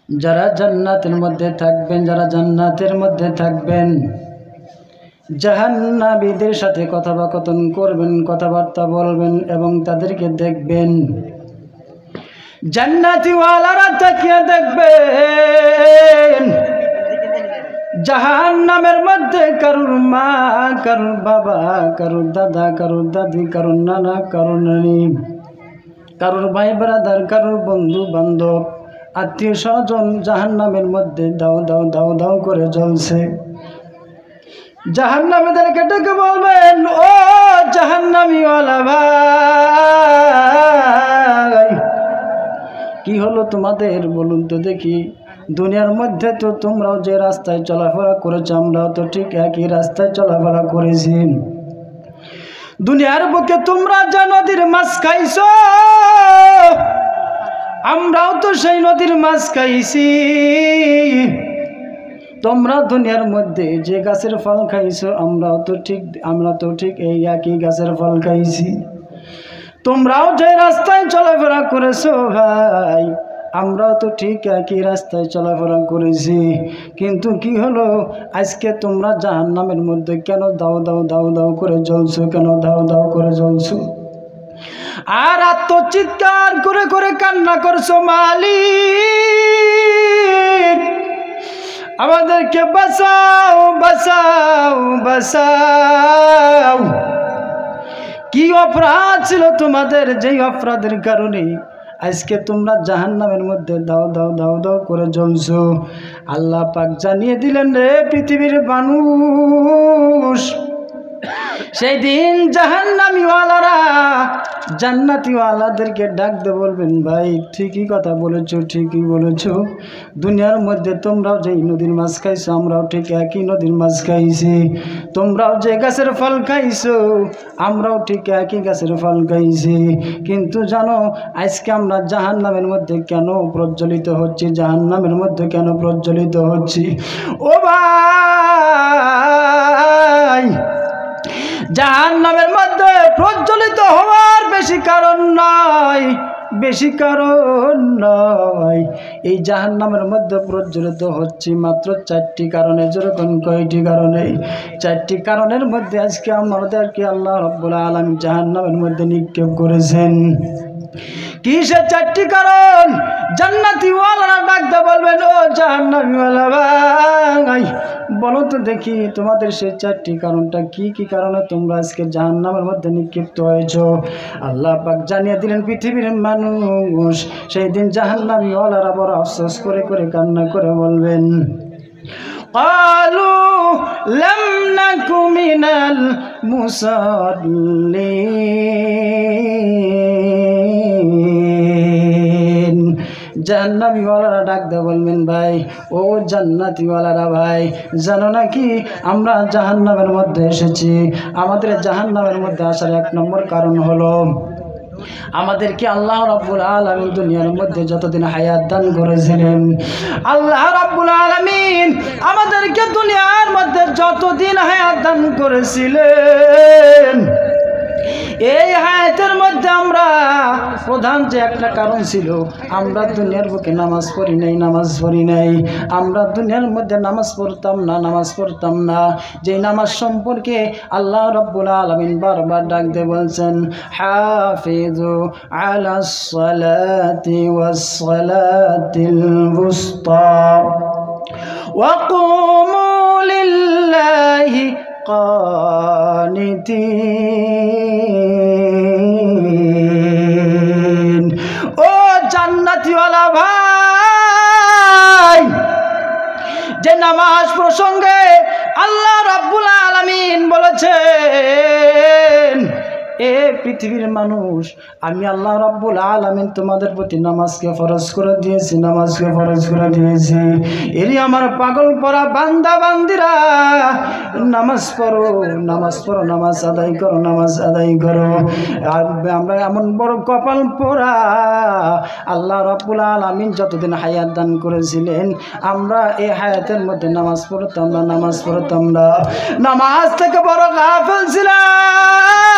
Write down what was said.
যারা জান্নাতের মধ্যে থাকবেন, যারা জান্নাতের মধ্যে থাকবেন, জাহান্নামীদের সাথে কথোপকথন করবেন, কথাবার্তা বলবেন এবং তাদেরকে দেখবেন। জান্নাতীওয়ালারা তাকিয়ে দেখবেন জাহান্নামের মধ্যে কারুর মা, কারুর বাবা, কারুর দাদা, কারুর দাদি, কারুর নানা, কারুর নানি, কারুর ভাই ব্রাদার, কারুর বন্ধু বান্ধব, আত্মীয় স্বজন জাহান্নামের মধ্যে দাও দাও দাও দাও করে জ্বলছে। জাহান্নামীদেরকে ডেকে বলবেন, ও জাহান্নামীওয়ালা ভাই, কি হলো তোমাদের বলুন তো দেখি। দুনিয়ার মধ্যে তো তোমরাও যে রাস্তায় চলাফেরা করেছো, আমরাও তো ঠিক একই রাস্তায় চলাফেরা করেছি। দুনিয়ার বুকে তোমরা যে নদীর মাছ খাইছো, আমরাও তো সেই নদীর মাছ খাইছি। তোমরা দুনিয়ার মধ্যে যে গাছের ফল খাইছো, আমরা তো ঠিক এই একই গাছের ফল খাইছি। তোমরাও যে রাস্তায় চলাফেরা করেছো ভাই, আমরাও তো ঠিক একই রাস্তায় চলাফেরা করেছি। কিন্তু কি হলো, আজকে তোমরা জাহান্নামের মধ্যে কেন দাও দাও দাও দাও করে জ্বলছো, কেন দাও দাও করে জ্বলছো? আর আত্মচিৎকার করে করে কান্না করছো, মালিক আমাদেরকে বাঁচাও বাঁচাও বাঁচাও। কি অপরাধ ছিল তোমাদের, যেই অপরাধের কারণে আজকে তোমরা জাহান্নামের মধ্যে দাও দাও দাও দাও করে জ্বলছো? আল্লাহ পাক জানিয়ে দিলেন, রে পৃথিবীর মানুষ, সেই দিন জাহান্নামীওয়ালারা জান্নাতীওয়ালাদেরকে ডাক দিয়ে বলবেন, ভাই ঠিকই কথা বলেছো, ঠিকই বলেছো। দুনিয়ার মধ্যে তোমরাও যেই নদীর মাছ খাইছো, আমরাও ঠিক একই নদীর মাছ খাইছি। তোমরাও যে গাছের ফল খাইছো, আমরাও ঠিক একই গাছের ফল খাইছি। কিন্তু জানো আজকে আমরা জাহান্নামের মধ্যে কেন প্রজ্বলিত হচ্ছি, জাহান্নামের মধ্যে কেন প্রজ্বলিত হচ্ছি? ও ভাই, জাহান্নামের মধ্যে প্রজ্বলিত হওয়ার বেশি কারণ নয়, বেশি কারণ নয়। এই জাহান্নামের মধ্যে প্রজ্বলিত হচ্ছে মাত্র 4টি কারণে। যেরকম কয়টি কারণে? 4টি কারণের মধ্যে আজকে আমাদেরকে আল্লাহ রাব্বুল আলামিন জাহান্নামের মধ্যে নিক্ষেপ করেছেন। কি সে 4টি কারণ? জান্নাতীওয়ালারা ডাকতে বলবেন, ও জাহান্নামীওয়ালা ভাই, বলো তো দেখি তোমাদের সেই 4টি কারণটা কি কি কারণে তোমরা আজকে জাহান্নামের মধ্যে নিক্ষিপ্ত হয়েছো? আল্লাহ পাক জানিয়ে দিলেন, পৃথিবীর মানুষ, সেই দিন জাহান্নামীওয়ালারা বড় আফসোস করে করে কান্না করে বলবেন, ক্বালু লাম নাকু মিনাল মুসাল্লিন। জাহান্নামীওয়ালারা ডাক দিয়ে বলবেন, ভাই ও জান্নাতীওয়ালারা ভাই, জানো নাকি আমরা জাহান্নামের মধ্যে এসেছি? আমাদের জাহান্নামের মধ্যে আসার 1 নম্বর কারণ হলো, আমাদেরকে আল্লাহ রাব্বুল আলামিন দুনিয়ার মধ্যে যতদিন হায়াত দান করেছিলেন, আল্লাহ রাব্বুল আলামিন আমাদেরকে দুনিয়ার মধ্যে যতদিন হায়াত দান করেছিলেন, এই হায়াতের মধ্যে আমরা প্রধান যে একটা কারণ ছিল, আমরা দুনিয়ার বুকে নামাজ পড়ি নাই। আমরা দুনিয়ার মধ্যে নামাজ পড়তাম না। যে নামাজ সম্পর্কে আল্লাহ রাব্বুল আলামিন বারবার ডাক দিয়ে বলছেন, হাফিজু আলাস সালাতি ওয়াস সালাতিল বুসতা ওয়া কুমু লিল্লাহি কানিতিন। ও জান্নাতীওয়ালা ভাই, যে নামাজ প্রসঙ্গে আল্লাহ রাব্বুল আলামিন বলেছেন, এ পৃথিবীর মানুষ, আমি আল্লাহ রাব্বুল আলামিন তোমাদের প্রতি নামাজকে ফরজ করে দিয়েছি। এরই আমার পাগল পরা বান্দা বান্দিরা, নামাজ পড়ো, নামাজ আদায় করো। আর আমরা এমন বড় কপাল পোড়া, আল্লাহ রাব্বুল আলামিন যতদিন হায়াত দান করেছিলেন, আমরা এই হায়াতের মধ্যে নামাজ পড়তাম না। নামাজ থেকে বড় গাফেল ছিলাম।